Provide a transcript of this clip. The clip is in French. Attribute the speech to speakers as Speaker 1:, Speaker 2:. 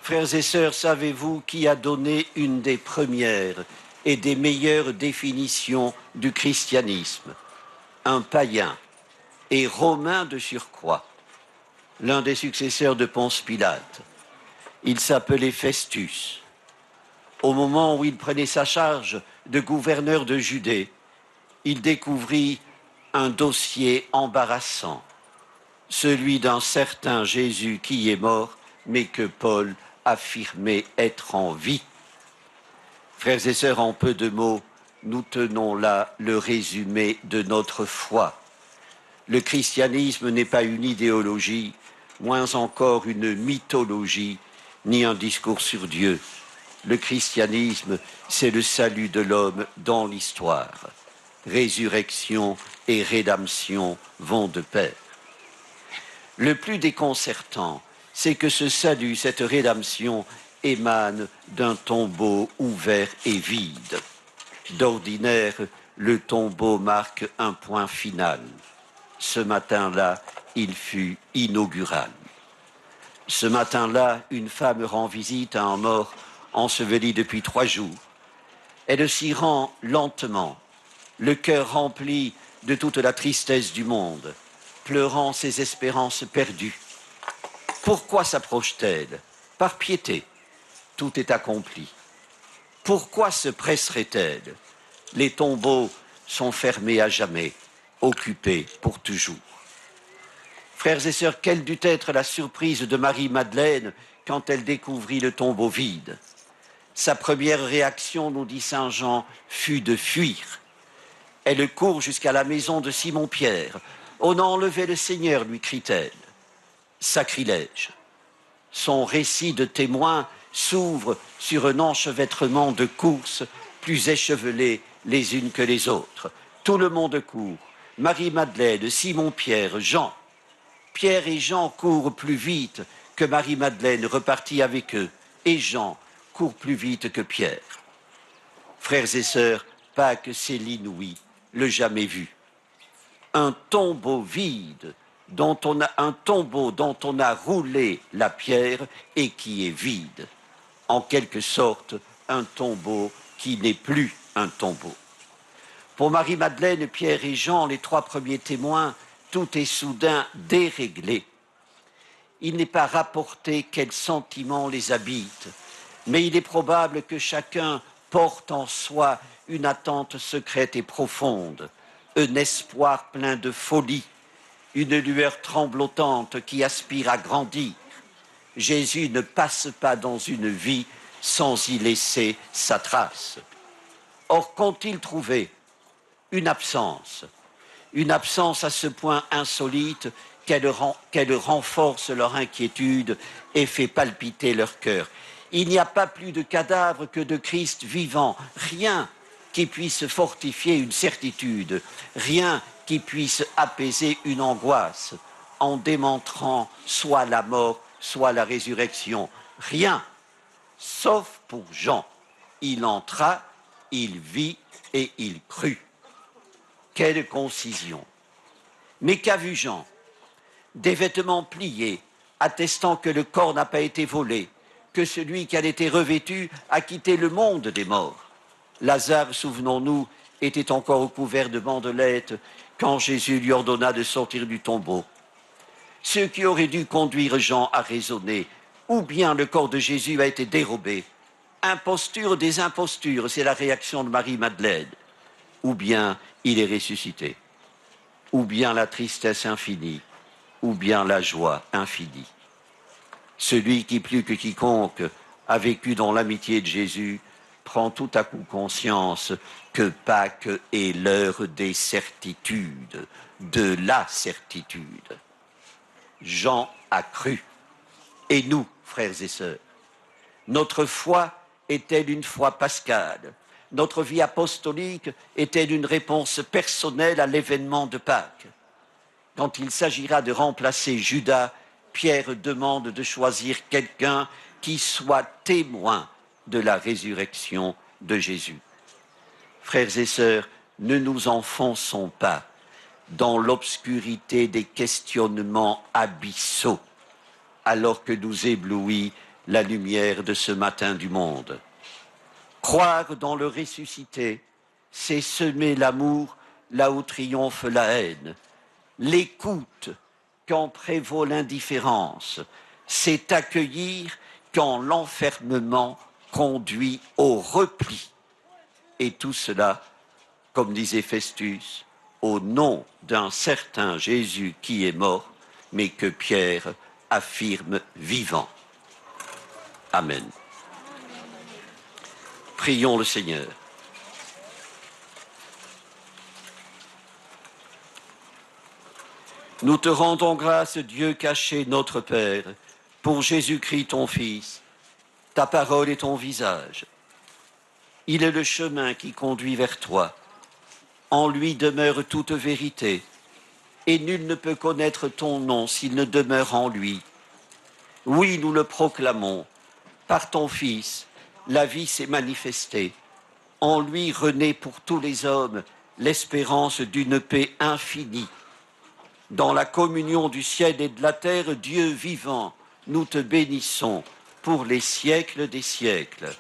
Speaker 1: Frères et sœurs, savez-vous qui a donné une des premières et des meilleures définitions du christianisme? Un païen et romain de surcroît, l'un des successeurs de Ponce Pilate. Il s'appelait Festus. Au moment où il prenait sa charge de gouverneur de Judée, il découvrit un dossier embarrassant, celui d'un certain Jésus qui est mort, mais que Paul affirmait être en vie. Frères et sœurs, en peu de mots, nous tenons là le résumé de notre foi. Le christianisme n'est pas une idéologie, moins encore une mythologie, ni un discours sur Dieu. Le christianisme, c'est le salut de l'homme dans l'histoire. Résurrection et rédemption vont de pair. Le plus déconcertant, c'est que ce salut, cette rédemption, émane d'un tombeau ouvert et vide. D'ordinaire, le tombeau marque un point final. Ce matin-là, il fut inaugural. Ce matin-là, une femme rend visite à un mort enseveli depuis 3 jours. Elle s'y rend lentement, le cœur rempli de toute la tristesse du monde, pleurant ses espérances perdues. Pourquoi s'approche-t-elle? Par piété. Tout est accompli. Pourquoi se presserait-elle? Les tombeaux sont fermés à jamais, occupés pour toujours. Frères et sœurs, quelle dut être la surprise de Marie-Madeleine quand elle découvrit le tombeau vide? Sa première réaction, nous dit saint Jean, fut de fuir. Elle court jusqu'à la maison de Simon-Pierre. « On a enlevé le Seigneur », lui crie-t-elle. Sacrilège. Son récit de témoin s'ouvre sur un enchevêtrement de courses plus échevelées les unes que les autres. Tout le monde court. Marie-Madeleine, Simon-Pierre, Jean. Pierre et Jean courent plus vite que Marie-Madeleine repartit avec eux. Et Jean court plus vite que Pierre. Frères et sœurs, Pâques, c'est l'inouï, le jamais vu. Un tombeau vide, un tombeau dont on a roulé la pierre et qui est vide. En quelque sorte, un tombeau qui n'est plus un tombeau. Pour Marie-Madeleine, Pierre et Jean, les 3 premiers témoins, tout est soudain déréglé. Il n'est pas rapporté quels sentiments les habitent, mais il est probable que chacun porte en soi une attente secrète et profonde, un espoir plein de folie, une lueur tremblotante qui aspire à grandir. Jésus ne passe pas dans une vie sans y laisser sa trace. Or, qu'ont-ils trouvé? Une absence à ce point insolite qu'elle renforce leur inquiétude et fait palpiter leur cœur. Il n'y a pas plus de cadavre que de Christ vivant, rien qui puisse fortifier une certitude, rien qui puisse apaiser une angoisse, en démontrant soit la mort, soit la résurrection. Rien, sauf pour Jean. Il entra, il vit et il crut. Quelle concision! Mais qu'a vu Jean? Des vêtements pliés, attestant que le corps n'a pas été volé, que celui qui en était revêtu a quitté le monde des morts. Lazare, souvenons-nous, était encore couvert de bandelettes quand Jésus lui ordonna de sortir du tombeau. Ce qui aurait dû conduire Jean à raisonner, ou bien le corps de Jésus a été dérobé. Imposture des impostures, c'est la réaction de Marie-Madeleine. Ou bien il est ressuscité, ou bien la tristesse infinie, ou bien la joie infinie. Celui qui plus que quiconque a vécu dans l'amitié de Jésus prend tout à coup conscience que Pâques est l'heure des certitudes, de la certitude. Jean a cru. Et nous, frères et sœurs, notre foi est-elle une foi pascale? Notre vie apostolique est-elle une réponse personnelle à l'événement de Pâques? Quand il s'agira de remplacer Judas, Pierre demande de choisir quelqu'un qui soit témoin de la résurrection de Jésus. Frères et sœurs, ne nous enfonçons pas dans l'obscurité des questionnements abyssaux, alors que nous éblouit la lumière de ce matin du monde. Croire dans le ressuscité, c'est semer l'amour là où triomphe la haine. L'écoute quand prévaut l'indifférence, c'est accueillir quand l'enfermement conduit au repli. Et tout cela, comme disait Festus, au nom d'un certain Jésus qui est mort, mais que Pierre affirme vivant. Amen. Prions le Seigneur. Nous te rendons grâce, Dieu caché, notre Père, pour Jésus-Christ, ton Fils, ta parole et ton visage. Il est le chemin qui conduit vers toi. En lui demeure toute vérité, et nul ne peut connaître ton nom s'il ne demeure en lui. Oui, nous le proclamons. Par ton Fils, la vie s'est manifestée. En lui renaît pour tous les hommes l'espérance d'une paix infinie. Dans la communion du ciel et de la terre, Dieu vivant, nous te bénissons pour les siècles des siècles.